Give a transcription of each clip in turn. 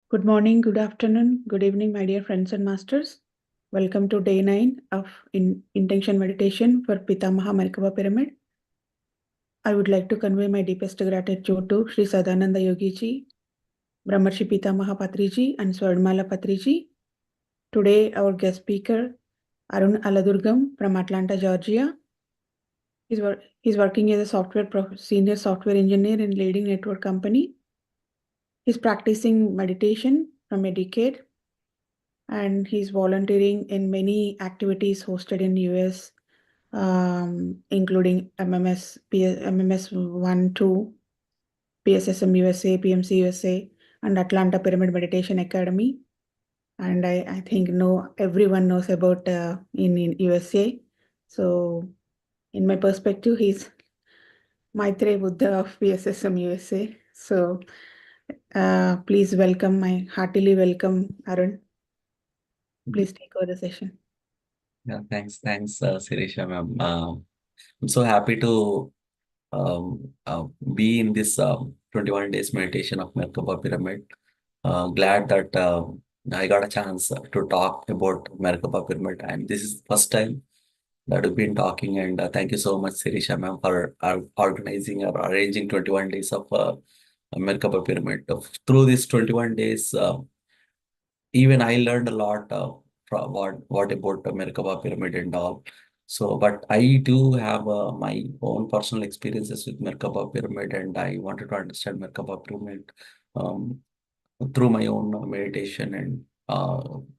Good morning, good afternoon, good evening, my dear friends and masters. Welcome to day 9 of Intention Meditation for Pitamaha Merkaba Pyramid. I would like to convey my deepest gratitude to Sri Sadananda Yogi Ji, Brahmarshi Pitamaha Patri Ji, and Swarnmala Patri Ji. Today, our guest speaker, Arun Alladurgam from Atlanta, Georgia. He's working as a senior software engineer in leading network company. He's practicing meditation from a decade, and he's volunteering in many activities hosted in US, including MMS 1, 2, PSSM USA, PMC USA, and Atlanta Pyramid Meditation Academy. And I think everyone knows about in USA. So in my perspective, he's Maitre Buddha of PSSM USA. So please heartily welcome Arun. Please take over the session. Yeah, thanks, Sirisha ma'am. I'm so happy to be in this 21 days meditation of Merkaba Pyramid. Glad that I got a chance to talk about Merkaba Pyramid, and this is the first time that we've been talking. And thank you so much, Sirisha ma'am, for organizing or arranging 21 days of Merkaba Pyramid. Through these 21 days, even I learned a lot from what about the Merkaba pyramid and all. So, but I do have my own personal experiences with Merkaba pyramid, and I wanted to understand Merkaba pyramid um, through my own meditation and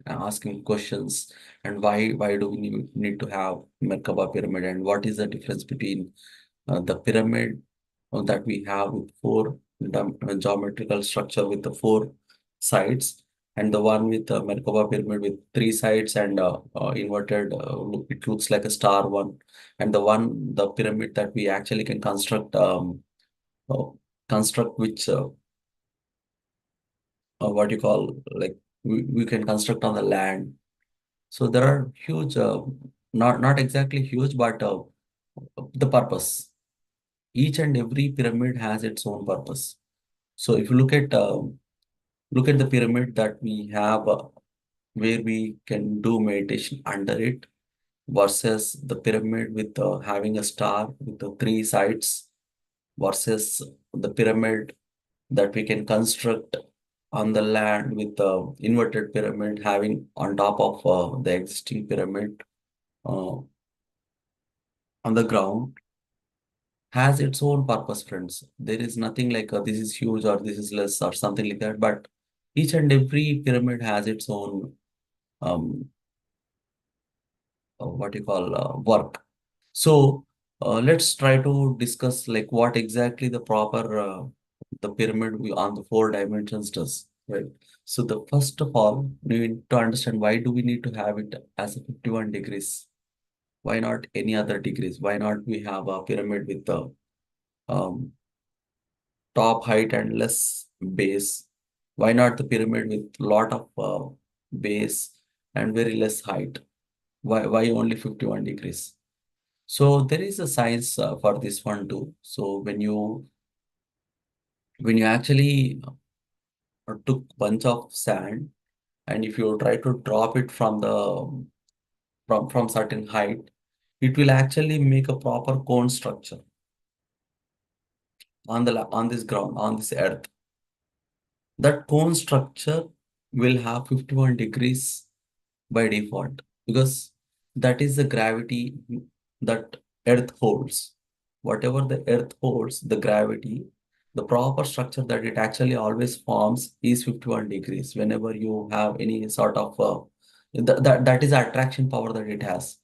asking questions, and why do we need to have Merkaba pyramid, and what is the difference between the pyramid that we have with four geometrical structure with the four sides, and the one with the Merkaba pyramid with three sides and inverted, it looks like a star one, and the pyramid that we actually can uh, construct which what you call, like, we can construct on the land. So there are huge, not exactly huge, but the purpose. Each and every pyramid has its own purpose. So if you look at the pyramid that we have, where we can do meditation under it, versus the pyramid with having a star with the three sides, versus the pyramid that we can construct on the land with the inverted pyramid having on top of the existing pyramid uh, on the ground, has its own purpose, friends. There is nothing like this is huge or this is less or something like that, but each and every pyramid has its own um, what you call work. So let's try to discuss like what exactly the proper the pyramid on the four dimensions does, right? So the first of all, we need to understand why do we need to have it as a 51 degrees? Why not any other degrees? Why not we have a pyramid with the um, top height and less base? Why not the pyramid with lot of base and very less height? Why only 51 degrees? So there is a science for this one too. So when you actually took bunch of sand, and if you try to drop it from the from certain height, it will actually make a proper cone structure on on this ground, on this earth. That cone structure will have 51 degrees by default, because that is the gravity that earth holds. Whatever the earth holds, the gravity, the proper structure that it actually always forms is 51 degrees whenever you have any sort of that is the attraction power that it has.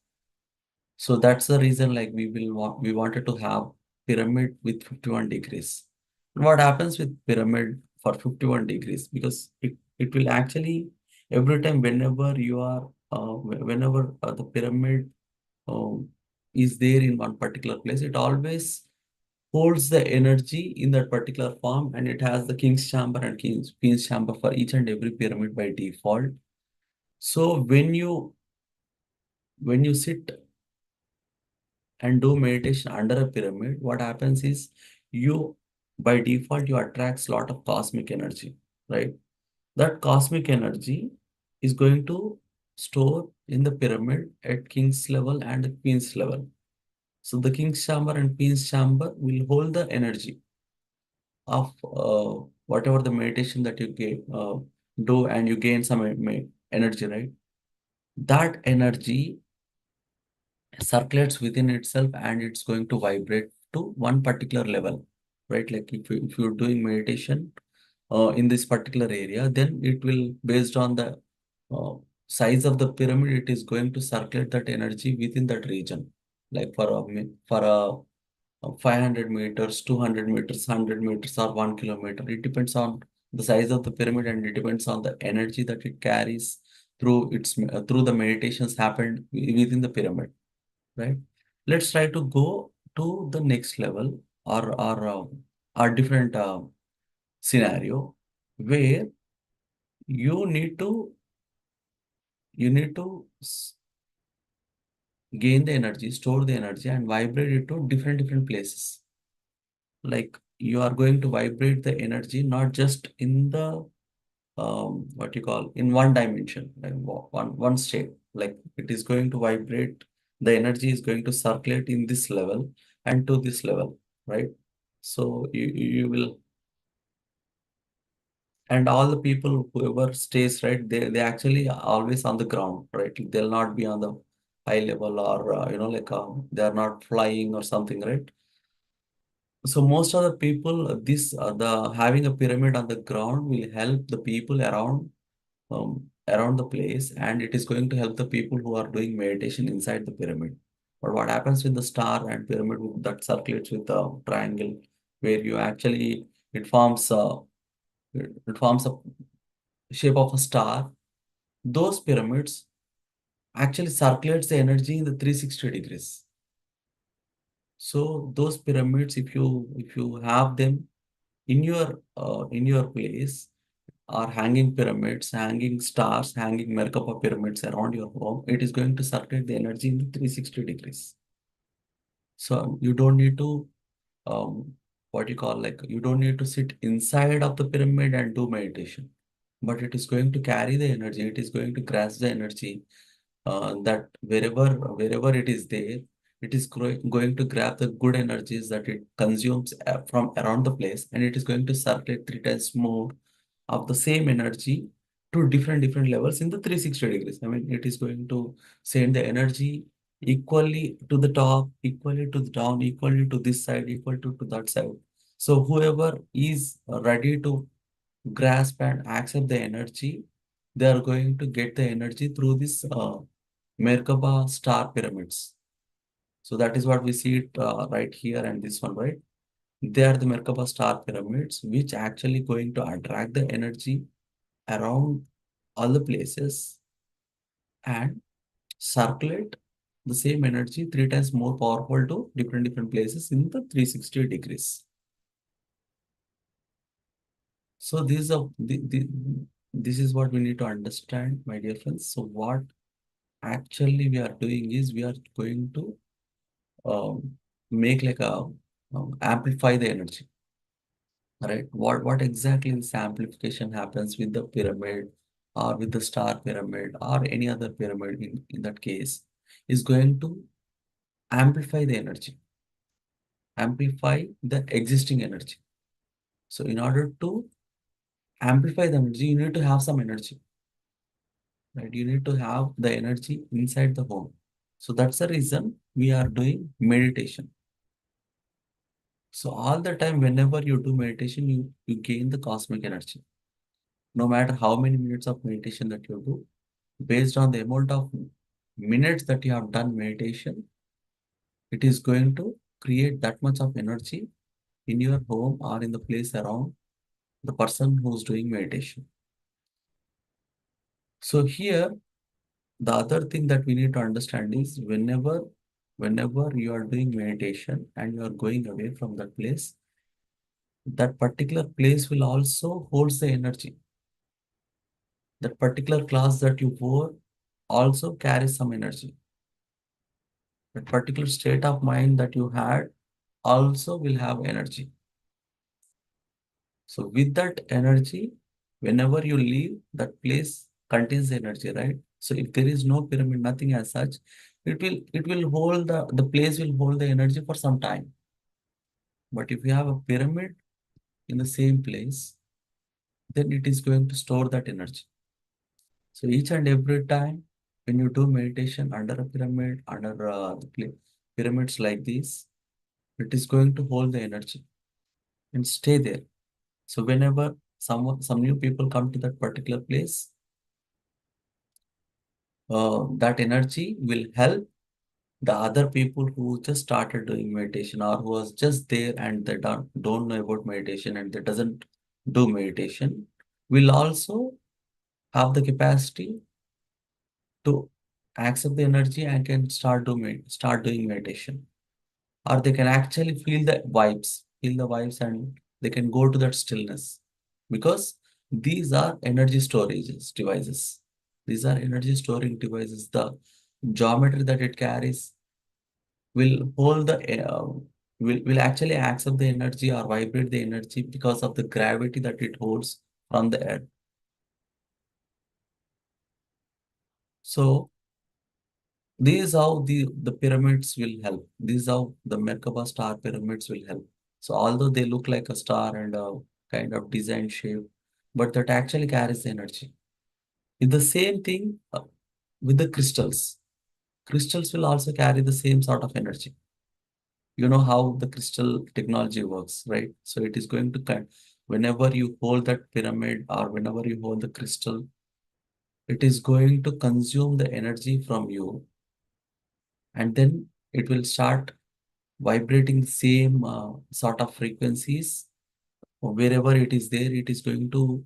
So that's the reason, like, we wanted to have pyramid with 51 degrees. What happens with pyramid for 51 degrees? Because it will actually, every time whenever you are whenever the pyramid um, is there in one particular place, it always holds the energy in that particular form, and it has the king's chamber and queen's chamber for each and every pyramid by default. So when you sit and do meditation under a pyramid, what happens is, you by default you attracts a lot of cosmic energy, right? That cosmic energy is going to store in the pyramid at king's level and the queen's level. So the king's chamber and queen's chamber will hold the energy of whatever the meditation that you do, and you gain some energy, right? That energy circulates within itself and it's going to vibrate to one particular level, right? Like if you're doing meditation in this particular area, then it will, based on the uh, size of the pyramid, it is going to circulate that energy within that region. Like for a 500 meters, 200 meters, 100 meters, or 1 kilometer. It depends on the size of the pyramid and it depends on the energy that it carries through the meditations happened within the pyramid, right? Let's try to go to the next level, or different scenario where you need to you need to gain the energy, store the energy, and vibrate it to different places. Like you are going to vibrate the energy not just in the what you call in one dimension, like one state. Like it is going to vibrate, the energy is going to circulate in this level and to this level, right? So you will, and all the people whoever stays, right, they actually are always on the ground, right? They'll not be on the high level, or like they are not flying or something, right? So most of the people, this the having a pyramid on the ground will help the people around the place, and it is going to help the people who are doing meditation inside the pyramid. But what happens with the star and pyramid that circulates with the triangle, where you actually it forms it forms a shape of a star. Those pyramids actually circulates the energy in the 360 degrees. So those pyramids, if you have them in your place, are hanging pyramids, hanging stars, hanging Merkaba pyramids around your home, it is going to circulate the energy in the 360 degrees. So you don't need to what you call, like you don't need to sit inside of the pyramid and do meditation, but it is going to carry the energy, it is going to grasp the energy, that wherever it is there, it is going to grab the good energies that it consumes from around the place, and it is going to circulate 3 times more of the same energy to different levels in the 360 degrees. I mean, it is going to send the energy equally to the top, equally to the down, equally to this side, equal to that side. So whoever is ready to grasp and accept the energy, they are going to get the energy through this Merkaba star pyramids. So that is what we see it right here, and this one, right? They are the Merkaba star pyramids, which actually going to attract the energy around all the places and circulate the same energy 3 times more powerful to different places in the 360 degrees. So this is what we need to understand, my dear friends. So what actually we are doing is we are going to make like a amplify the energy, right? What exactly this amplification happens with the pyramid, or with the star pyramid, or any other pyramid in that case, is going to amplify the energy, amplify the existing energy. So in order to amplify the energy, you need to have some energy, right? You need to have the energy inside the home. So that's the reason we are doing meditation. So all the time, whenever you do meditation, you gain the cosmic energy. No matter how many minutes of meditation that you do, based on the amount of minutes that you have done meditation, it is going to create that much of energy in your home or in the place around the person who's doing meditation. So here, the other thing that we need to understand is whenever you are doing meditation and you are going away from that place, that particular place will also holds the energy. That particular class that you wore also carries some energy. That particular state of mind that you had also will have energy. So with that energy, whenever you leave, that place contains the energy, right? So if there is no pyramid, nothing as such, it will hold the place will hold the energy for some time. But if you have a pyramid in the same place, then it is going to store that energy. So each and every time when you do meditation under a pyramid, under pyramids like this, it is going to hold the energy and stay there. So whenever some new people come to that particular place, that energy will help the other people who just started doing meditation or who was just there and they don't know about meditation and they doesn't do meditation will also have the capacity to accept the energy and can start doing meditation, or they can actually feel the vibes, and they can go to that stillness, because these are energy storages devices. These are energy storing devices. The geometry that it carries will hold the will actually accept the energy or vibrate the energy because of the gravity that it holds from the earth. So this is how the pyramids will help. This is how the Merkaba star pyramids will help. So although they look like a star and a kind of design shape, but that actually carries the energy. In the same thing with the crystals. Crystals will also carry the same sort of energy. You know how the crystal technology works, right? So it is going to whenever you hold that pyramid or whenever you hold the crystal, it is going to consume the energy from you, and then it will start vibrating the same sort of frequencies. Wherever it is there, it is going to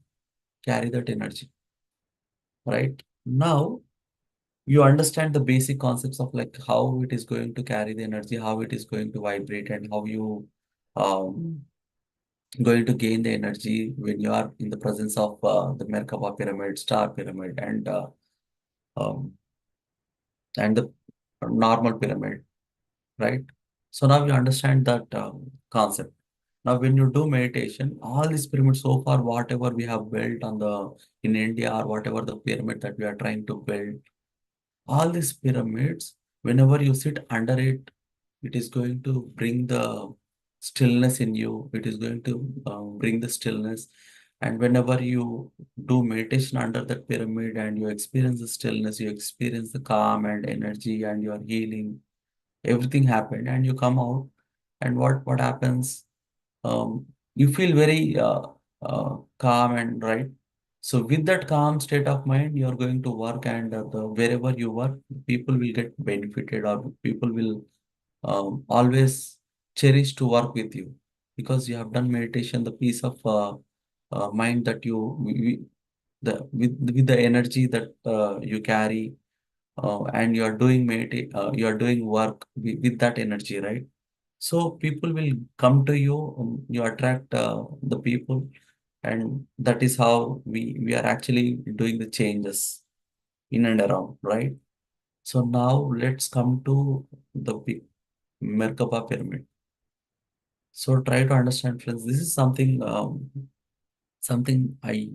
carry that energy, right? Now you understand the basic concepts of like how it is going to carry the energy, how it is going to vibrate, and how you um, going to gain the energy when you are in the presence of the Merkaba pyramid, star pyramid, um, and the normal pyramid, right? So now you understand that concept. Now, when you do meditation, all these pyramids so far, whatever we have built on the in India or whatever the pyramid that we are trying to build, all these pyramids, whenever you sit under it, it is going to bring the stillness in you. It is going to bring the stillness. And whenever you do meditation under that pyramid and you experience the stillness, you experience the calm and energy and your healing, everything happened, and you come out. And what happens? You feel very calm and right. So with that calm state of mind, you are going to work, and wherever you work, people will get benefited, or people will always cherish to work with you, because you have done meditation. The peace of mind that with the energy that you carry, and you are doing you are doing work with that energy, right? So people will come to you, you attract the people, and that is how we are actually doing the changes in and around, right? So now let's come to the Merkaba pyramid. So try to understand, friends. This is something I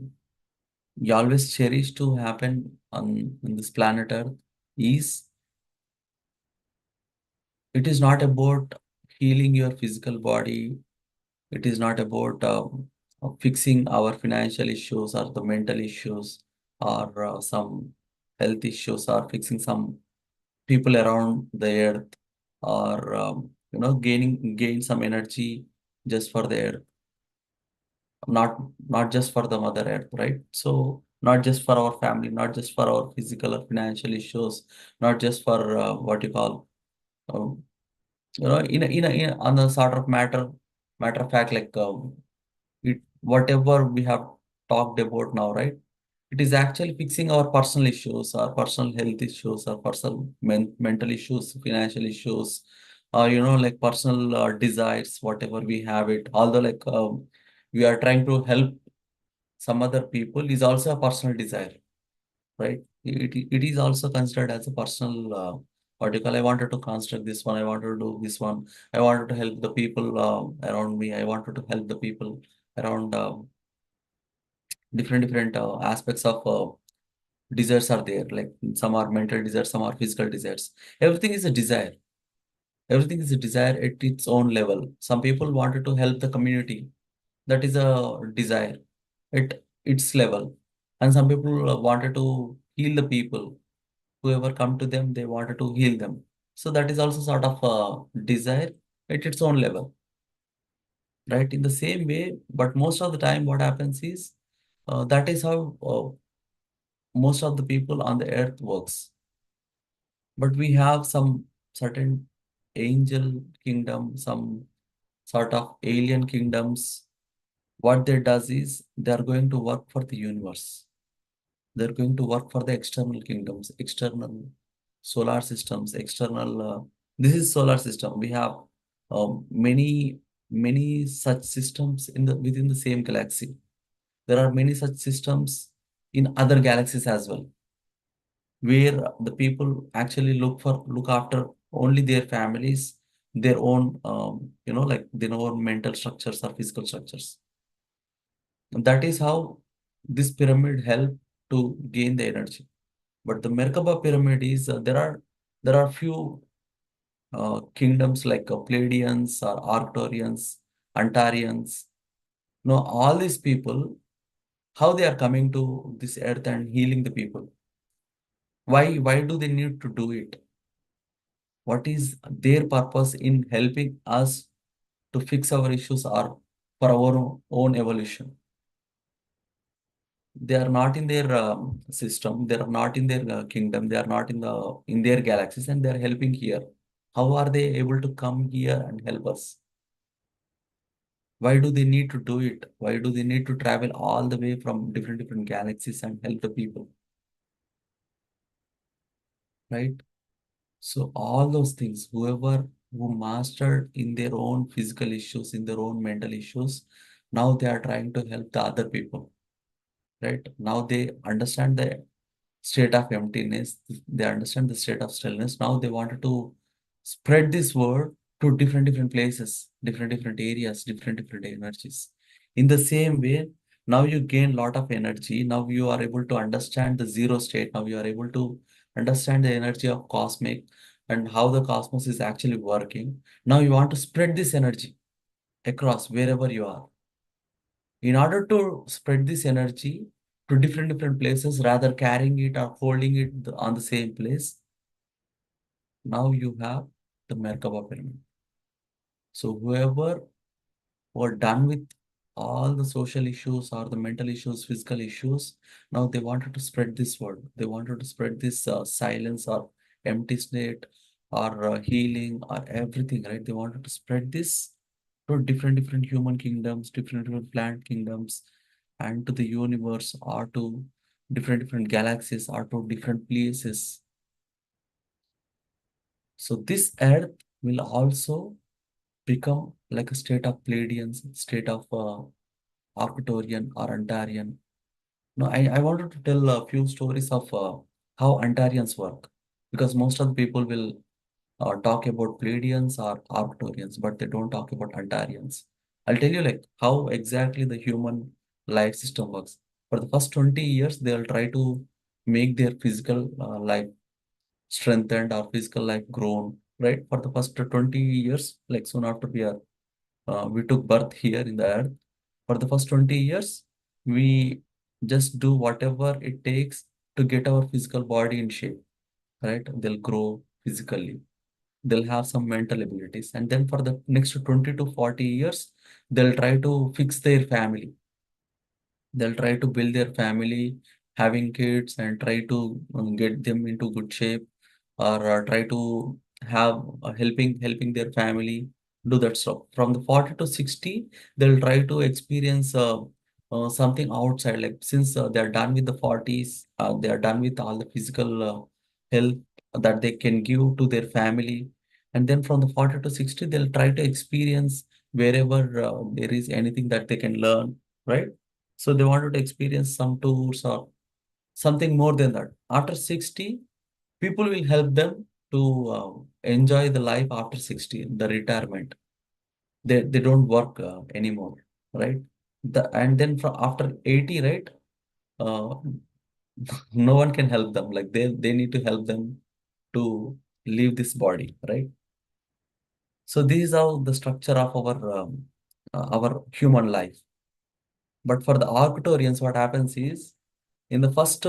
always cherish to happen on this planet Earth. Is it is not about healing your physical body. It is not about fixing our financial issues or the mental issues, or some health issues, or fixing some people around the earth, or gain some energy just for the earth, not just for the mother earth, right? So not just for our family, not just for our physical or financial issues, not just for what you call um, on a sort of matter of fact, like whatever we have talked about now, right? It is actually fixing our personal issues, our personal health issues, our personal mental issues, financial issues, or like personal desires, whatever we have it. Although like we are trying to help some other people, is also a personal desire, right? It is also considered as a personal. What you call, I wanted to construct this one, I wanted to do this one, I wanted to help the people around me, I wanted to help the people around different aspects of desires are there. Like some are mental desires, some are physical desires. Everything is a desire. Everything is a desire at its own level. Some people wanted to help the community. That is a desire at its level. And some people wanted to heal the people. Whoever come to them, they wanted to heal them. So that is also sort of a desire at its own level, right? In the same way, but most of the time, what happens is that is how most of the people on the earth works. But we have some certain angel kingdom, some sort of alien kingdoms. What they does is they are going to work for the universe. They're going to work for the external kingdoms, external solar systems, external. This is solar system. We have many such systems in the within the same galaxy. There are many such systems in other galaxies as well, where the people actually look after only their families, their own like their own mental structures or physical structures. And that is how this pyramid help to gain the energy. But the Merkaba pyramid is there are few kingdoms like Pleiadians or Arcturians, Antarians. Now all these people, how they are coming to this earth and healing the people? Why do they need to do it? What is their purpose in helping us to fix our issues or for our own evolution? They are not in their system. They are not in their kingdom. They are not in their galaxies, and they are helping here. How are they able to come here and help us? Why do they need to do it? Why do they need to travel all the way from different galaxies and help the people? Right? So all those things, whoever who mastered in their own physical issues, in their own mental issues, now they are trying to help the other people. Right? Now they understand the state of emptiness, they understand the state of stillness. Now they wanted to spread this word to different places, different areas, different energies. In the same way, now you gain lot of energy. Now you are able to understand the zero state. Now you are able to understand the energy of cosmic and how the cosmos is actually working. Now you want to spread this energy across wherever you are. In order to spread this energy to different places, rather carrying it or holding it on the same place, now you have the Merkaba pyramid. So whoever were done with all the social issues or the mental issues, physical issues, now they wanted to spread this word. They wanted to spread this silence or empty state or healing or everything, right? They wanted to spread this to different human kingdoms, different plant kingdoms, and to the universe, or to different galaxies, or to different places. So this earth will also become like a state of Pleiadians, state of Arcturian or Antarian. Now, I wanted to tell a few stories of how Antarians work, because most of the people will talk about Pleiadians or Arcturians, but they don't talk about Antarians. I'll tell you like how exactly the human life system works. For the first 20 years, they'll try to make their physical life strengthened or physical life grown, right? For the first 20 years, like soon after we took birth here in the earth, for the first 20 years, we just do whatever it takes to get our physical body in shape, right? They'll grow physically, they'll have some mental abilities, and then for the next 20 to 40 years they'll try to fix their family, they'll try to build their family, having kids, and try to get them into good shape, or try to have helping their family do that stuff. From the 40 to 60, they'll try to experience something outside, like since they're done with the 40s, they are done with all the physical health that they can give to their family. And then from the 40 to 60, they'll try to experience wherever there is anything that they can learn, right? So they wanted to experience some tours or something more than that. After 60, people will help them to enjoy the life after 60, the retirement. They don't work anymore, right? And then from after 80, right? uh, no one can help them. Like they need to help them to leave this body, right? So this is how the structure of our human life. But for the Arcturians, what happens is in the first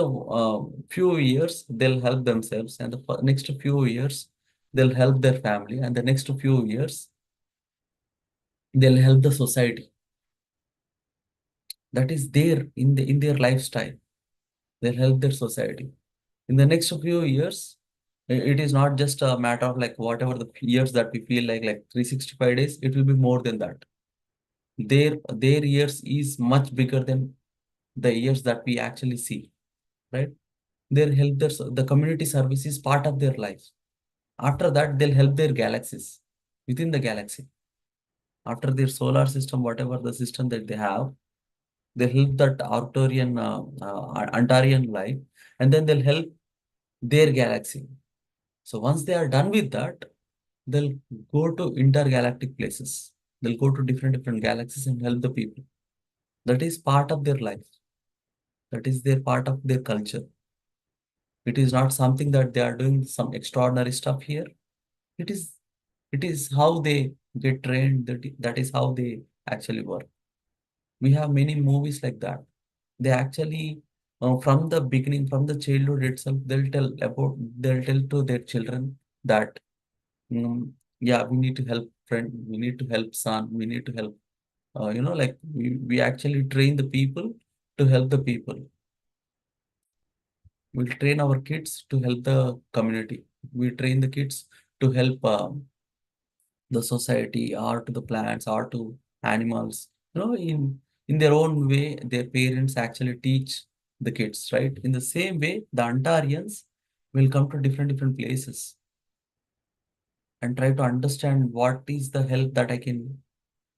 few years they'll help themselves, and the next few years they'll help their family, and the next few years they'll help the society. That is there in their lifestyle. They'll help their society. In the next few years, it is not just a matter of like whatever the years that we feel like 365 days, it will be more than that. Their years is much bigger than the years that we actually see, right? Their help the community service is part of their life. After that, they'll help their galaxies within the galaxy. After their solar system, whatever the system that they have, they help that Arcturian, Antarian life, and then they'll help their galaxy. So once they are done with that, they'll go to intergalactic places. They'll go to different galaxies and help the people. That is part of their life. That is their part of their culture. It is not something that they are doing some extraordinary stuff here. It is it is how they get trained. That is how they actually work. We have many movies like that. They actually from the beginning, from the childhood itself, they'll tell to their children that yeah, we need to help friend, we need to help son, we need to help like we actually train the people to help the people. We'll train our kids to help the community. We train the kids to help the society or to the plants or to animals. In their own way, their parents actually teach the kids, right? In the same way, the Antarians will come to different places and try to understand what is the help that I can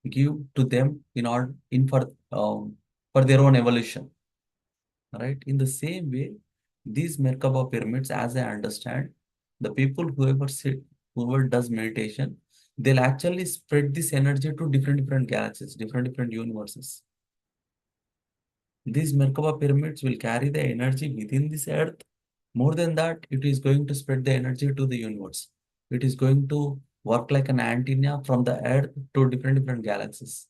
give to them in order in for their own evolution, right? In the same way, these Merkaba pyramids, as I understand, the people whoever does meditation, they'll actually spread this energy to different galaxies, different universes. These Merkaba pyramids will carry the energy within this earth. More than that, it is going to spread the energy to the universe. It is going to work like an antenna from the earth to different galaxies.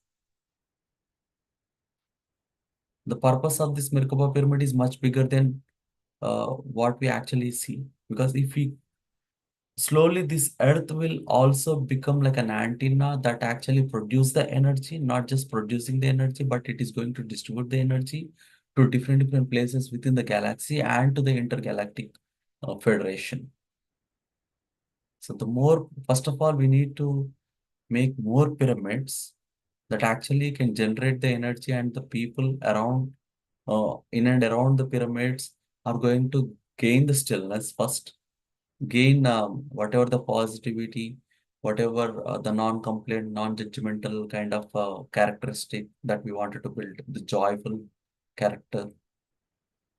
The purpose of this Merkaba pyramid is much bigger than what we actually see. Because if we slowly, this earth will also become like an antenna that actually produce the energy, not just producing the energy, but it is going to distribute the energy to different places within the galaxy and to the intergalactic federation. So first of all, we need to make more pyramids that actually can generate the energy, and the people around in and around the pyramids are going to gain the stillness first, gain whatever the positivity, whatever the non-complaint, non-judgmental kind of characteristic that we wanted to build, the joyful character,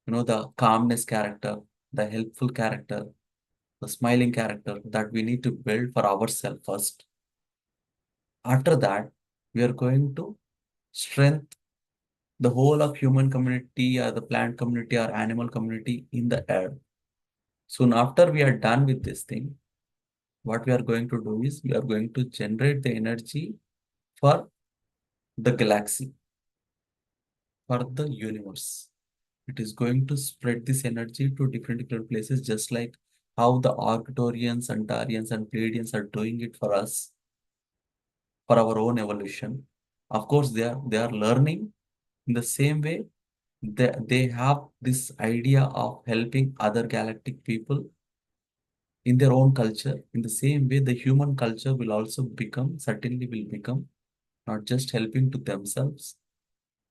the calmness character, the helpful character, the smiling character that we need to build for ourselves first. After that, we are going to strengthen the whole of human community or the plant community or animal community in the air. Soon after we are done with this thing, what we are going to do is we are going to generate the energy for the galaxy, for the universe. It is going to spread this energy to different places, just like how the Arcturians, Antarians, and Pleiadians are doing it for us, for our own evolution. Of course, they are learning in the same way. They have this idea of helping other galactic people in their own culture. In the same way, the human culture will also certainly will become not just helping to themselves,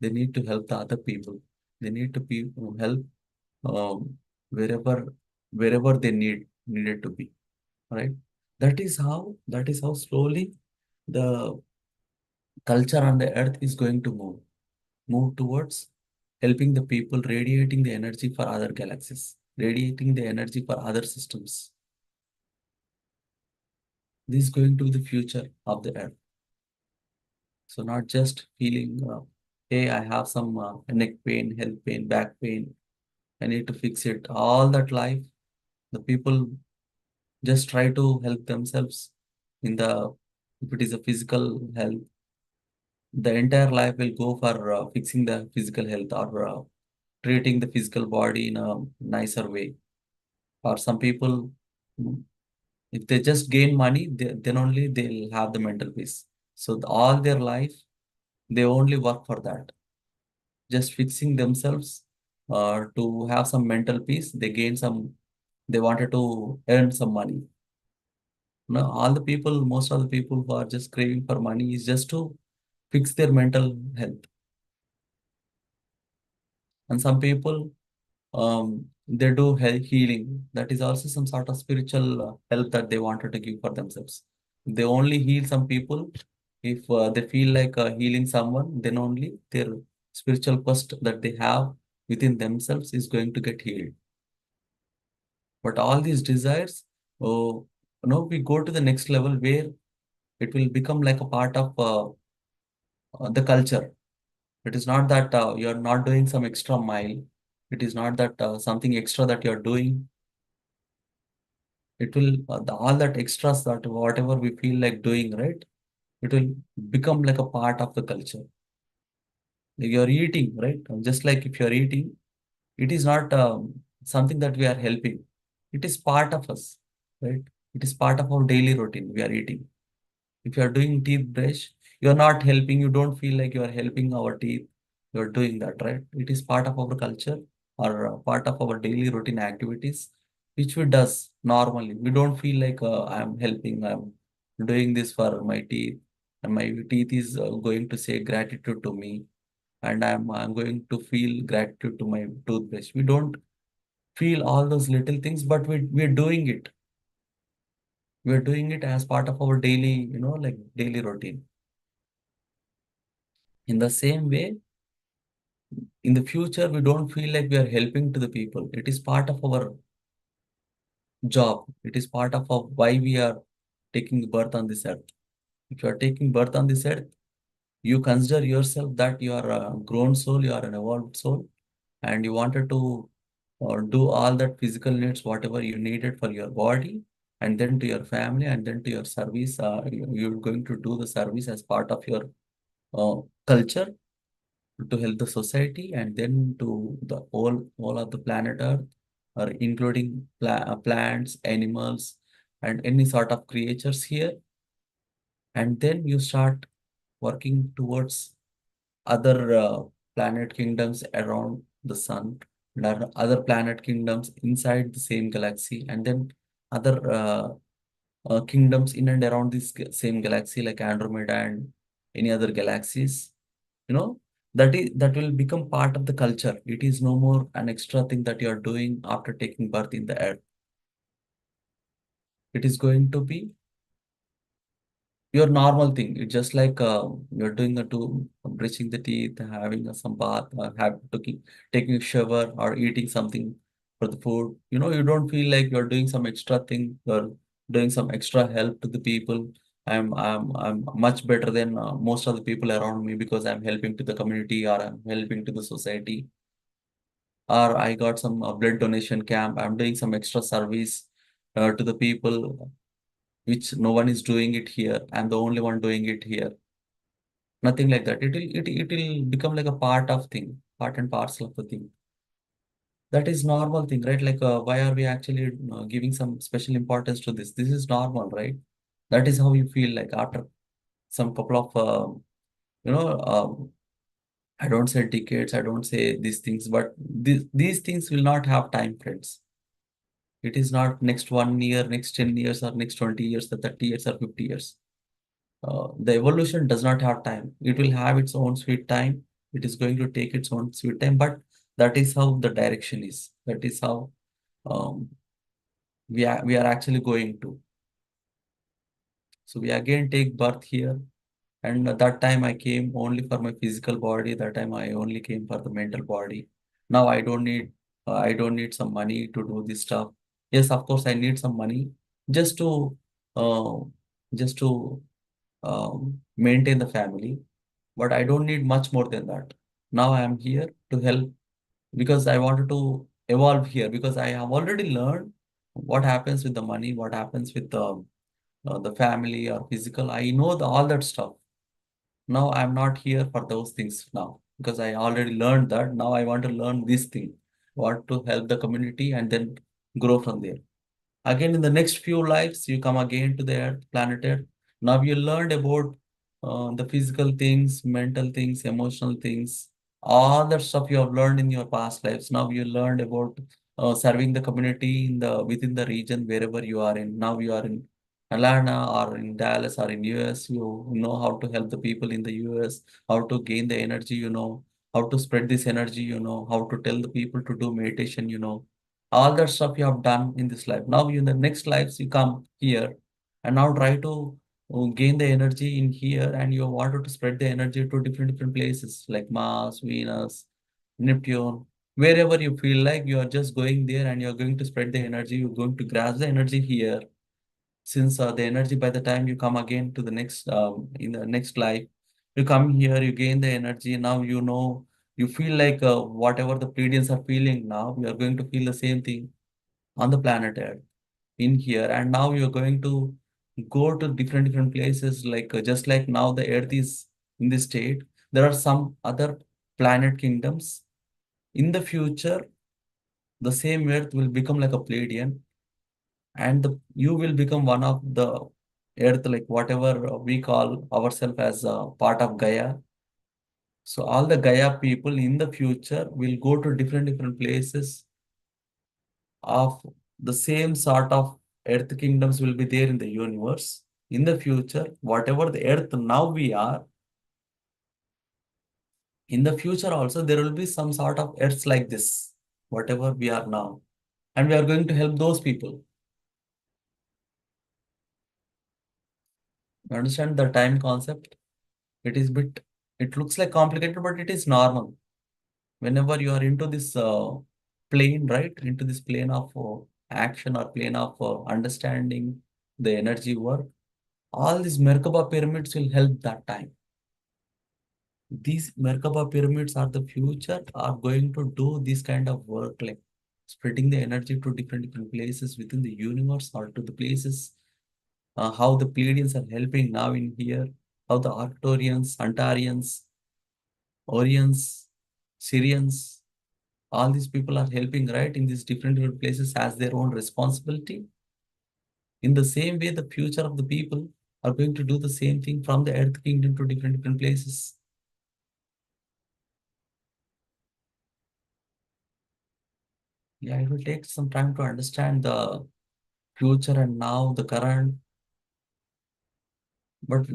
they need to help the other people. They need to help um, wherever wherever they needed to be. Right? That is how slowly the culture on the earth is going to move towards helping the people, radiating the energy for other galaxies, radiating the energy for other systems. This is going to be the future of the earth. So not just feeling. Hey, I have some neck pain, health pain, back pain. I need to fix it. All that life, the people just try to help themselves in the, if it is a physical health, the entire life will go for fixing the physical health or treating the physical body in a nicer way. Or some people, mm, if they just gain money, then only they'll have the mental peace. So all their life, they only work for that, just fixing themselves to have some mental peace. They gain some, they wanted to earn some money. No, all the people, most of the people who are just craving for money is just to fix their mental health. And some people, they do healing. That is also some sort of spiritual help that they wanted to give for themselves. They only heal some people if they feel like healing someone, then only their spiritual quest that they have within themselves is going to get healed. But all these desires, oh, we go to the next level where it will become like a part of the culture. It is not that you're not doing some extra mile. It is not that something extra that you're doing. It will, all that extras that whatever we feel like doing, right? It will become like a part of the culture. Like you're eating, right? Just like if you're eating, it is not something that we are helping. It is part of us, right? It is part of our daily routine. We are eating. If you are doing teeth brush, you are not helping, you don't feel like you are helping our teeth. You are doing that, right? It is part of our culture or part of our daily routine activities, which we does normally. We don't feel like I'm helping, I'm doing this for my teeth, and my teeth is going to say gratitude to me, and I'm going to feel gratitude to my toothbrush. We don't feel all those little things, but we're doing it. We're doing it as part of our daily, like daily routine. In the same way, in the future, we don't feel like we are helping to the people. It is part of our job. It is part of why we are taking birth on this earth. If you are taking birth on this earth, you consider yourself that you are a grown soul, you are an evolved soul, and you wanted to do all that physical needs, whatever you needed for your body, and then to your family, and then to your service. You're going to do the service as part of your culture to help the society and then to the all of the planet Earth, or including plants, animals, and any sort of creatures here. And then you start working towards other planet kingdoms around the sun, and other planet kingdoms inside the same galaxy, and then other kingdoms in and around this same galaxy like Andromeda and any other galaxies. you know that will become part of the culture. It is no more an extra thing that you are doing after taking birth in the earth. It is going to be your normal thing. It's just like you're doing a to brushing the teeth, having some bath, have taking a shower or eating something for the food. You don't feel like you're doing some extra thing. You're doing some extra help to the people. I'm much better than most of the people around me because I'm helping to the community or I'm helping to the society, or I got some blood donation camp. I'm doing some extra service to the people, which no one is doing it here. I'm the only one doing it here. Nothing like that. It will become like a part of thing, part and parcel of the thing. That is normal thing, right? Like why are we actually giving some special importance to this? This is normal, right? That is how you feel like after some couple of you know I don't say decades, I don't say these things, but these things will not have time, friends. It is not next 1 year, next 10 years, or next 20 years, or 30 years, or 50 years. The evolution does not have time. It will have its own sweet time. It is going to take its own sweet time, but that is how the direction is. That is how um, we are actually going to. So we again take birth here. And at that time I came only for my physical body. That time I only came for the mental body. Now I don't need some money to do this stuff. Yes, of course I need some money just to uh, just to maintain the family. but I don't need much more than that. Now I am here to help because I wanted to evolve here because I have already learned what happens with the money, what happens with the family or physical. I know all that stuff. Now I'm not here for those things now because I already learned that. Now I want to learn this thing, what to help the community and then grow from there. Again, in the next few lives, you come again to the Earth, planet Earth. Now you learned about the physical things, mental things, emotional things, all that stuff you have learned in your past lives. Now you learned about serving the community in the within the region wherever you are in. Now you are in Atlanta or in Dallas or in US. You know how to help the people in the US, how to gain the energy. You know how to spread this energy. You know how to tell the people to do meditation. You know all that stuff you have done in this life. Now in the next lives you come here and now try to gain the energy in here and you wanted to spread the energy to different places like Mars, Venus, Neptune, wherever you feel like you are just going there and you're going to spread the energy, you're going to grasp the energy here. Since the energy by the time you come again to the next in the next life, you come here, you gain the energy. Now you know you feel like whatever the Pleiadians are feeling now, you are going to feel the same thing on the planet Earth in here. And now you're going to go to different places, like just like now the Earth is in this state, there are some other planet kingdoms. In the future, the same Earth will become like a Pleiadian, and you will become one of the Earth, like whatever we call ourselves as a part of Gaia. So all the Gaia people in the future will go to different places of the same sort of earth kingdoms will be there in the universe. In the future, whatever the earth now we are, in the future also there will be some sort of earths like this, whatever we are now. And we are going to help those people. You understand the time concept? It is bit, it looks like complicated, but it is normal. Whenever you are into this plane, right? Into this plane of action or plane of understanding the energy work, all these Merkaba pyramids will help that time. These Merkaba pyramids are the future, are going to do this kind of work, like spreading the energy to different places within the universe or to the places. How the Pleiadians are helping now in here, how the Arcturians, Antarians, Orions, Syrians, all these people are helping, right, in these different places as their own responsibility. In the same way, the future of the people are going to do the same thing from the Earth Kingdom to different places. Yeah, it will take some time to understand the future and now the current, but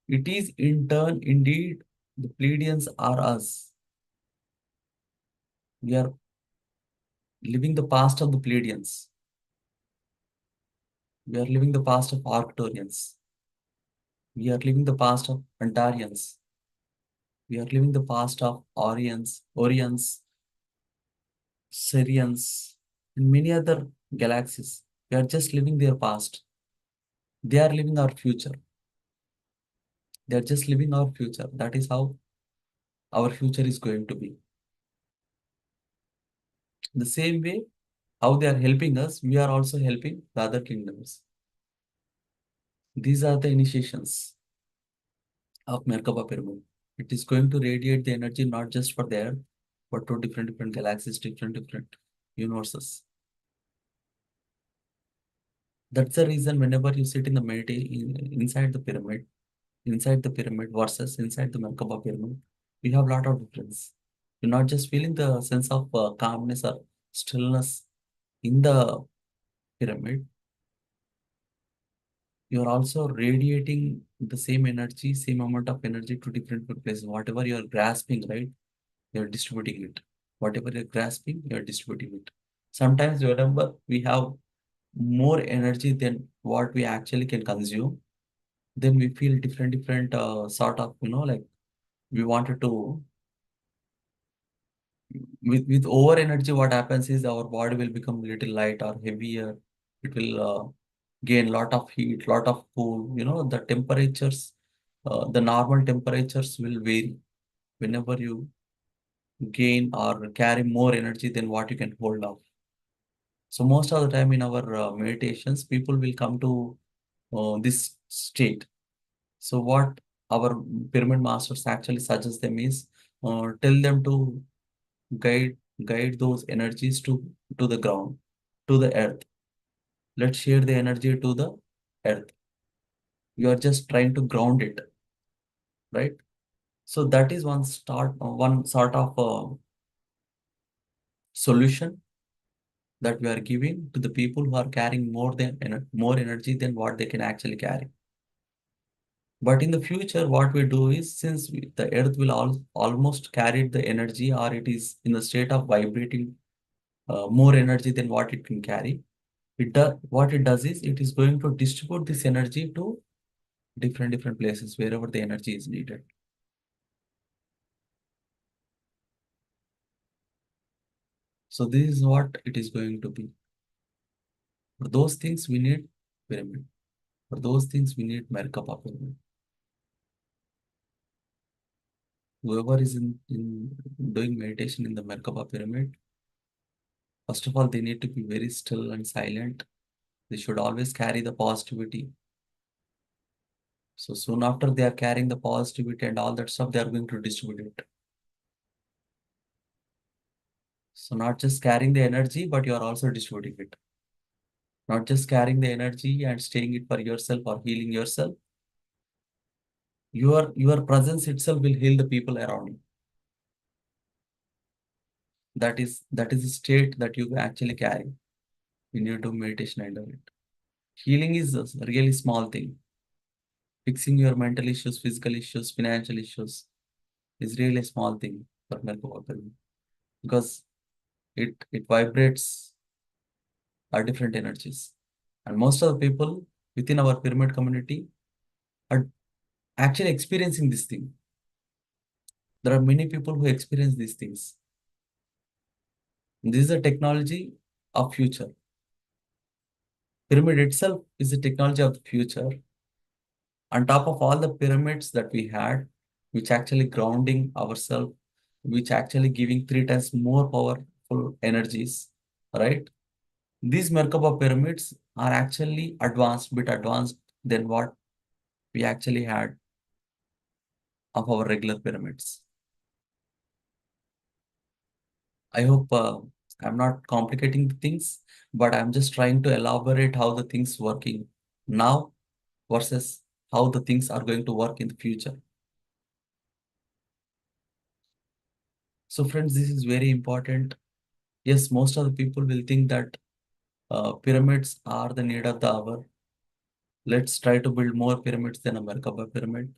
it is in turn, indeed, the Pleiadians are us. We are living the past of the Pleiadians. We are living the past of Arcturians. We are living the past of Antarians. We are living the past of Orions, Syrians, and many other galaxies. We are just living their past. They are living our future. They are just living our future. That is how our future is going to be. The same way, how they are helping us, we are also helping the other kingdoms. These are the initiations of Merkaba Pyramid. It is going to radiate the energy not just for the Earth, but to different galaxies, different universes. That's the reason whenever you sit in the meditation inside the pyramid versus inside the Merkaba pyramid, you have a lot of difference. You're not just feeling the sense of calmness or stillness in the pyramid, you're also radiating the same energy, same amount of energy to different places. Whatever you're grasping, right, you're distributing it. Whatever you're grasping, you're distributing it. Sometimes remember we have more energy than what we actually can consume. Then we feel different sort of, like we wanted to with over energy, what happens is our body will become little light or heavier. It will gain lot of heat, lot of cool, the temperatures the normal temperatures will vary whenever you gain or carry more energy than what you can hold off. So most of the time in our meditations, people will come to this state. So what our pyramid masters actually suggest them is tell them to guide those energies to the ground, to the earth. Let's share the energy to the earth. You are just trying to ground it, right? So that is one sort of solution that we are giving to the people who are carrying more energy than what they can actually carry. But in the future, what we do is, since the earth will almost carry the energy, or it is in the state of vibrating more energy than what it can carry, what it does is it is going to distribute this energy to different places wherever the energy is needed. So this is what it is going to be. For those things, we need pyramid. For those things, we need Merkaba pyramid. Whoever is in doing meditation in the Merkaba pyramid, first of all, they need to be very still and silent. They should always carry the positivity. So soon after they are carrying the positivity and all that stuff, they are going to distribute it. So not just carrying the energy, but you are also distributing it. Not just carrying the energy and staying it for yourself or healing yourself. Your presence itself will heal the people around you. That is the state that you actually carry when you do meditation and do it. Healing is a really small thing. Fixing your mental issues, physical issues, financial issues is really a small thing for Merkaba pyramid, because it vibrates our different energies. And most of the people within our pyramid community are actually experiencing this thing. There are many people who experience these things. This is a technology of future. Pyramid itself is a technology of the future. On top of all the pyramids that we had, which actually grounding ourselves, which actually giving 3 times more powerful energies, right? These Merkaba pyramids are actually bit advanced than what we actually had of our regular pyramids. I hope I'm not complicating the things, but I'm just trying to elaborate how the things working now versus how the things are going to work in the future. So friends, this is very important. Yes, most of the people will think that pyramids are the need of the hour. Let's try to build more pyramids than a Merkaba pyramid.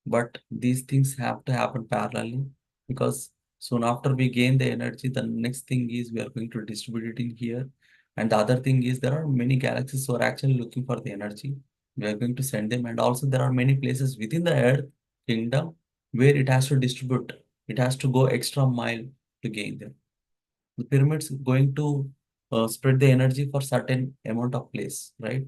But these things have to happen parallelly, because soon after we gain the energy, the next thing is we are going to distribute it in here. And the other thing is there are many galaxies who are actually looking for the energy. We are going to send them. And also there are many places within the Earth kingdom where it has to distribute. It has to go extra mile to gain them. The pyramids going to spread the energy for certain amount of place, right?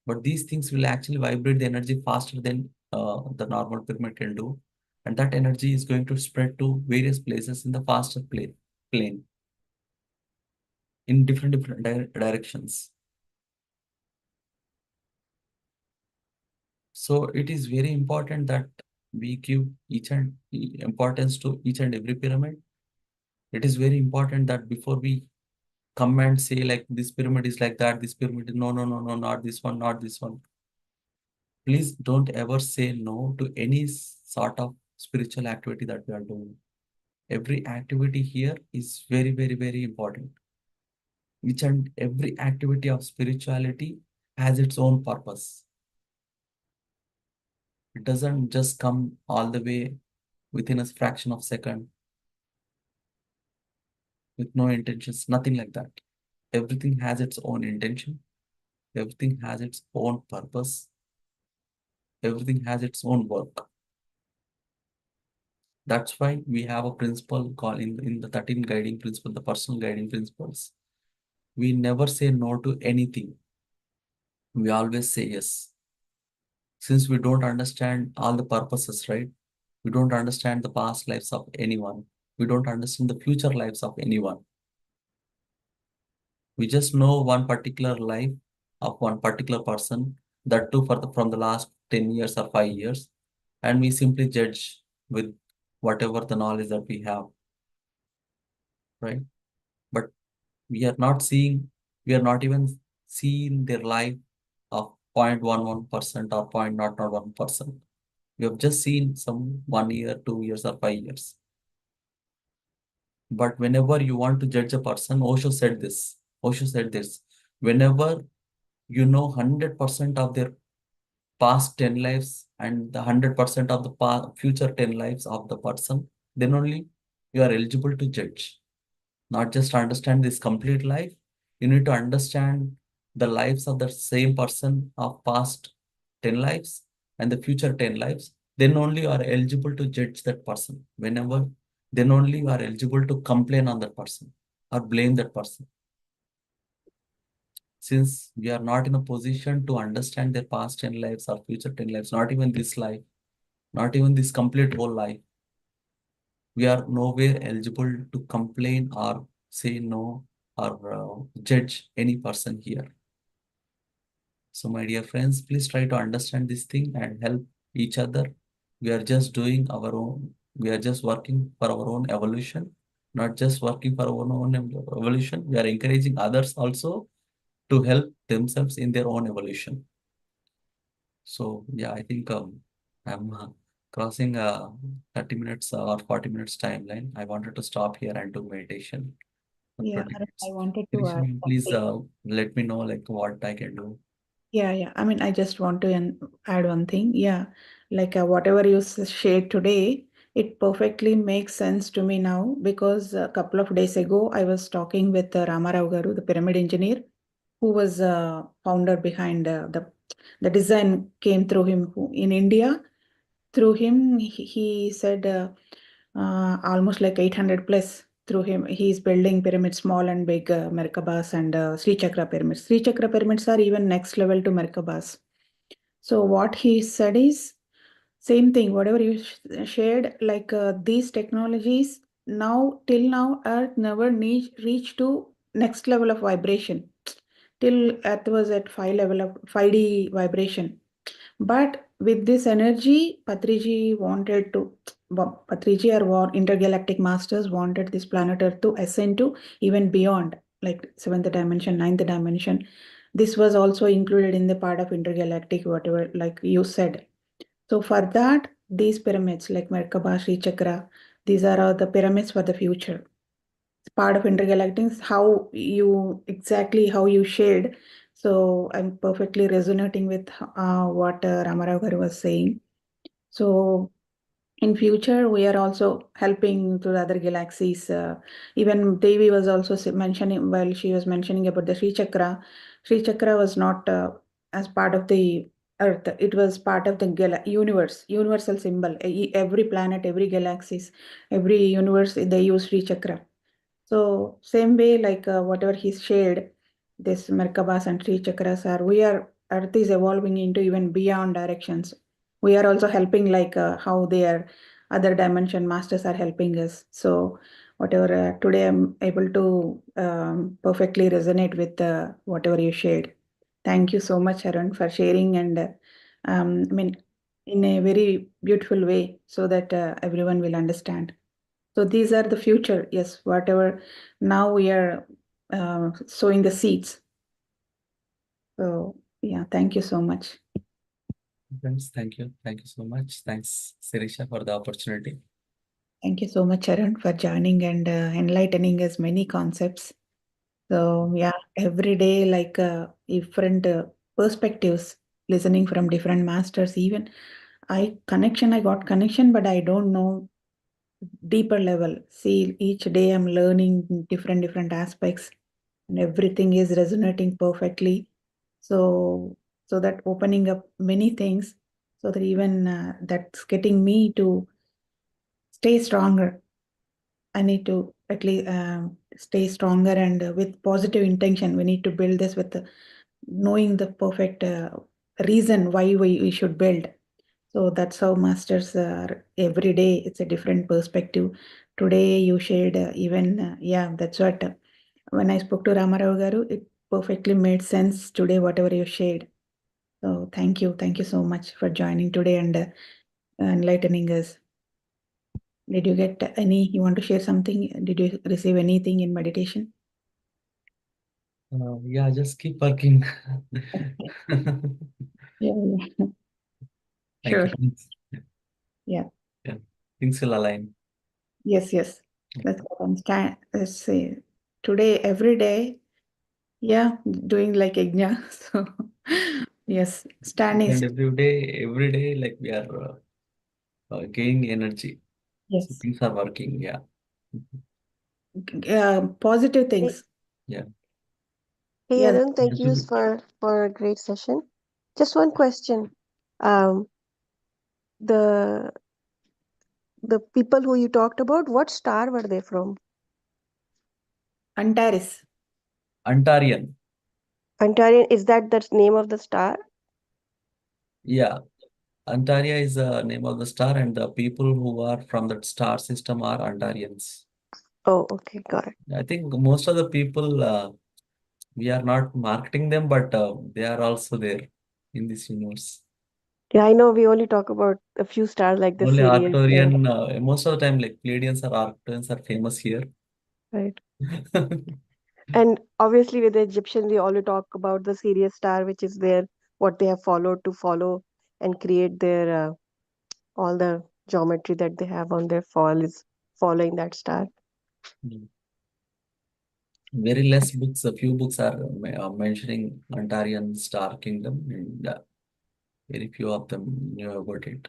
But these things will actually vibrate the energy faster than the normal pyramid can do. And that energy is going to spread to various places in the faster plane in different directions. So it is very important that we give importance to each and every pyramid. It is very important that before we come and say like this pyramid is like that, this pyramid is no, not this one, not this one. Please don't ever say no to any sort of spiritual activity that we are doing. Every activity here is very important. Each and every activity of spirituality has its own purpose. It doesn't just come all the way within a fraction of second with no intentions, nothing like that. Everything has its own intention. Everything has its own purpose. Everything has its own work. That's why we have a principle called in the 13 guiding principle, the personal guiding principles. We never say no to anything. We always say yes. Since we don't understand all the purposes, right? We don't understand the past lives of anyone. We don't understand the future lives of anyone. We just know one particular life of one particular person, that too from the last 10 years or 5 years, and we simply judge with whatever the knowledge that we have, right? But we are not seeing, we are not even seeing their life of 0.11% or 0.001%. We have just seen some 1 year, 2 years, or 5 years. But whenever you want to judge a person, Osho said this, whenever you know 100% of their past 10 lives and the 100% of the future 10 lives of the person, then only you are eligible to judge. Not just understand this complete life, you need to understand the lives of the same person of past 10 lives and the future 10 lives. Then only you are eligible to judge that person. Then only you are eligible to complain on that person or blame that person. Since we are not in a position to understand their past 10 lives or future 10 lives, not even this life, not even this complete whole life, we are nowhere eligible to complain or say no or judge any person here. So, my dear friends, please try to understand this thing and help each other. We are just doing our own, we are just working for our own evolution, not just working for our own evolution. We are encouraging others also to help themselves in their own evolution. So yeah, I think I'm crossing 30 minutes or 40 minutes timeline. I wanted to stop here and do meditation for Yeah, 20 I minutes. wanted to Sirisha, add ma'am, please something. let me know like what I can do. Yeah. I mean, I just want to add one thing. Yeah, like whatever you shared today, it perfectly makes sense to me now because a couple of days ago, I was talking with Ramarao Garu, the pyramid engineer, who was founder behind the design came through him in India. Through him, he said almost like 800 plus through him. He's building pyramids, small and big, Merkabas and Sri Chakra pyramids. Sri Chakra pyramids are even next level to Merkabas. So what he said is same thing, whatever you shared, like these technologies now, till now, Earth never reached to next level of vibration. Till Earth was at 5D vibration. But with this energy, Patriji wanted to, Patriji or intergalactic masters wanted this planet Earth to ascend to even beyond, like seventh dimension, ninth dimension. This was also included in the part of intergalactic, whatever, like you said. So for that, these pyramids like Merkaba, Sri Chakra, these are all the pyramids for the future. It's part of intergalactic, how you exactly how you shared. So I'm perfectly resonating with what Ramarao Garu was saying. So in future, we are also helping to the other galaxies. Even Devi was also mentioning, while she was mentioning about the Sri Chakra was not as part of the Earth. It was part of the universe, universal symbol. Every planet, every galaxies, every universe, they use Sri Chakra. So same way, like whatever he shared, this Merkabas and Sri Chakras are, Earth is evolving into even beyond directions. We are also helping like how their other dimension masters are helping us. So whatever, today I'm able to perfectly resonate with whatever you shared. Thank you so much, Arun, for sharing and I mean, in a very beautiful way so that everyone will understand. So these are the future. Yes, whatever now we are sowing the seeds. So yeah, thank you so much. Friends, thank you. Thank you so much. Thanks, Sirisha, for the opportunity. Thank you so much, Arun, for joining and enlightening us many concepts. So yeah, every day like different perspectives, listening from different masters. Even I got connection, but I don't know deeper level. See, each day I'm learning different aspects, and everything is resonating perfectly. So, so that opening up many things, so that even that's getting me to stay stronger. I need to at least stay stronger and with positive intention. We need to build this with knowing the perfect reason why we should build. So that's how masters are every day. It's a different perspective. Today you shared yeah, that's what when I spoke to Ramarao Garu, it perfectly made sense today, whatever you shared. So thank you so much for joining today and enlightening us. Did you get you want to share something? Did you receive anything in meditation? Yeah, just keep working. Yeah, yeah. Thank Sure. you. Yeah. Yeah, things will align. Yes, yes. Let's go on. Let's see. Today, every day, yeah, doing like yajna. So, yes, stand is, And every day, like we are gaining energy. So yes, things are working. Yeah. positive Hey, things. Yeah. hey Yeah, Arun, thank you Absolutely. for a great session. Just one question. Um, the the people who you talked about, what star were they from? Antares. Antarian. Antarian, is that the name of the star? Yeah. Antaria is the name of the star, and the people who are from that star system are Antarians. Oh, okay, got it. I think most of the people, we are not marketing them, but they are also there in this universe. Yeah, I know we only talk about a few stars like the Only Sirius, Arcturian, most of the time, like Pleiadians or Arcturians are famous here. right? And obviously with the Egyptian, we only talk about the Sirius star, which is their what they have followed to follow and create their all the geometry that they have on their fall is following that star. Very less books, a few books are mentioning Antarian star kingdom, and very few of them knew about it.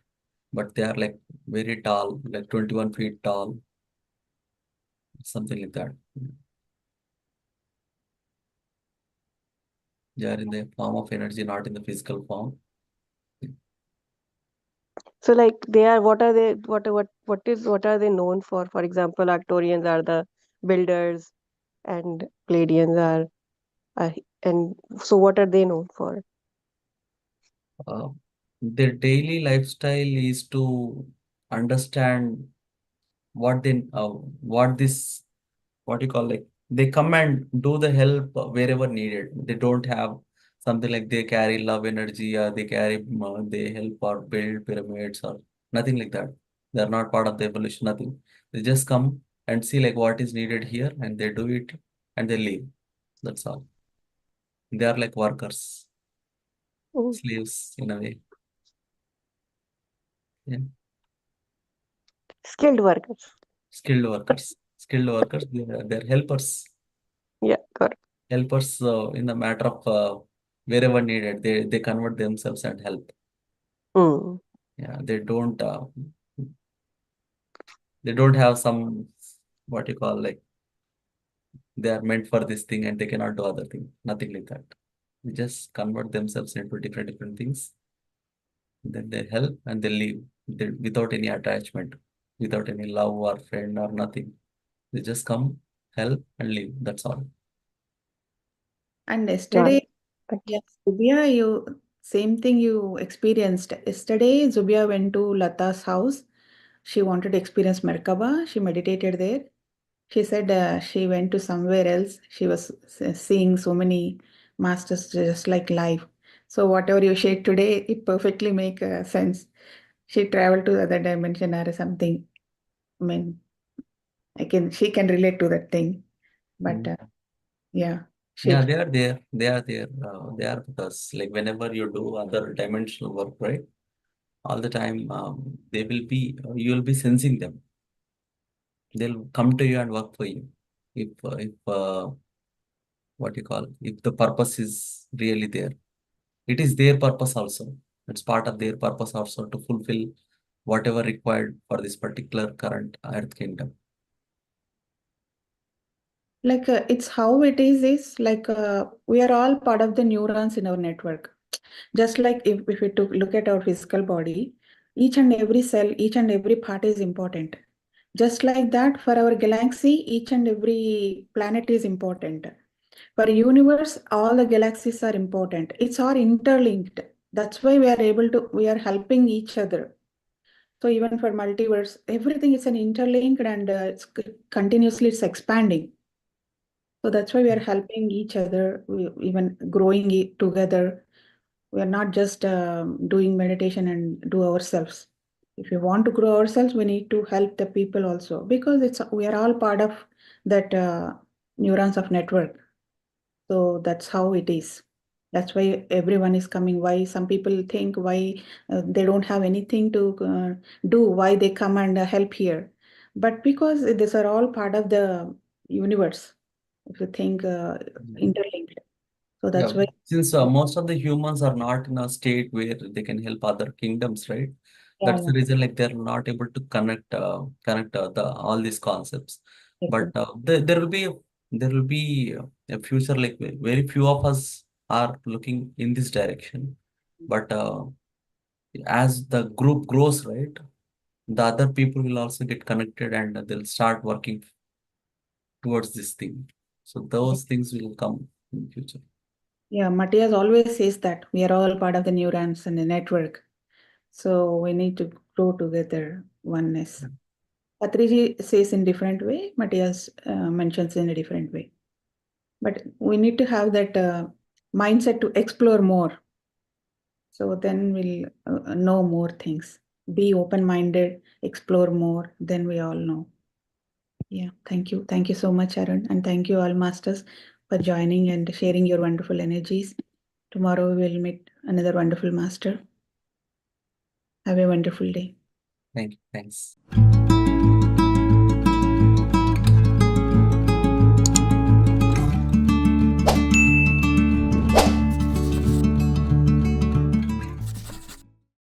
But they are like very tall, like 21 feet tall, something like that. They are in the form of energy, not in the physical form. So like they are what are they known for? For example, Arcturians are the builders and Pleiadians are and so what are they known for? Uh, their daily lifestyle is to understand what they, what this, what you call, like they come and do the help wherever needed. They don't have something like they carry love energy, or they carry, they help or build pyramids or nothing like that. They're not part of the evolution, nothing. They just come and see like what is needed here, and they do it and they leave. That's all. They are like workers, Mm, slaves in a way. Yeah. skilled workers. Skilled workers. Skilled workers, they're helpers. Yeah, got it. Helpers in the matter of wherever needed. They convert themselves and help. Mm. Yeah, they don't have some, what you call, like they are meant for this thing and they cannot do other thing. Nothing like that. They just convert themselves into different things. Then they help and they leave without any attachment, without any love or friend or nothing. They just come, help and leave. That's all. And Got yesterday, it. Thank you. yes, Zubia, same thing you experienced. Yesterday, Zubia went to Lata's house. She wanted to experience Merkaba. She meditated there. She said she went to somewhere else. She was seeing so many masters just like live. So whatever you shared today, it perfectly make sense. She traveled to the other dimension or something. I mean, she can relate to that thing. But Mm. yeah, Yeah, she they are there. They are there. They are with us. Like whenever you do other dimensional work, right? All the time, they will be. You will be sensing them. They'll come to you and work for you. If what you call, if the purpose is really there, it is their purpose also. It's part of their purpose also to fulfill whatever required for this particular current Earth kingdom. like it's how it is like we are all part of the neurons in our network. Just like if we took look at our physical body, each and every cell, each and every part is important. Just like that, for our galaxy, each and every planet is important. For universe, all the galaxies are important. It's all interlinked. That's why we are helping each other. So even for multiverse, everything is an interlinked and continuously it's expanding. So that's why we are helping each other, even growing it together. We are not just doing meditation and do ourselves. If we want to grow ourselves, we need to help the people also, because we are all part of that neurons of network. So that's how it is. That's why everyone is coming. Why some people think why they don't have anything to do, why they come and help here. But because these are all part of the universe, if you think interlinked. So that's Yeah, why, since most of the humans are not in a state where they can help other kingdoms, right? yeah, That's the reason, like they're not able to connect the all these concepts. yeah. But there will be a future, like very few of us are looking in this direction. But as the group grows, right, the other people will also get connected and they'll start working towards this thing. So those things will come in future. Yeah, Matthias always says that we are all part of the neurons and the network. So we need to grow together, oneness. Patriji says in different way, Matthias mentions in a different way. But we need to have that mindset to explore more. So then we'll know more things. Be open-minded, explore more, then we all know. Yeah, thank you. Thank you so much, Arun. And thank you all masters for joining and sharing your wonderful energies. Tomorrow we will meet another wonderful master. Have a wonderful day. Thank you. Thanks.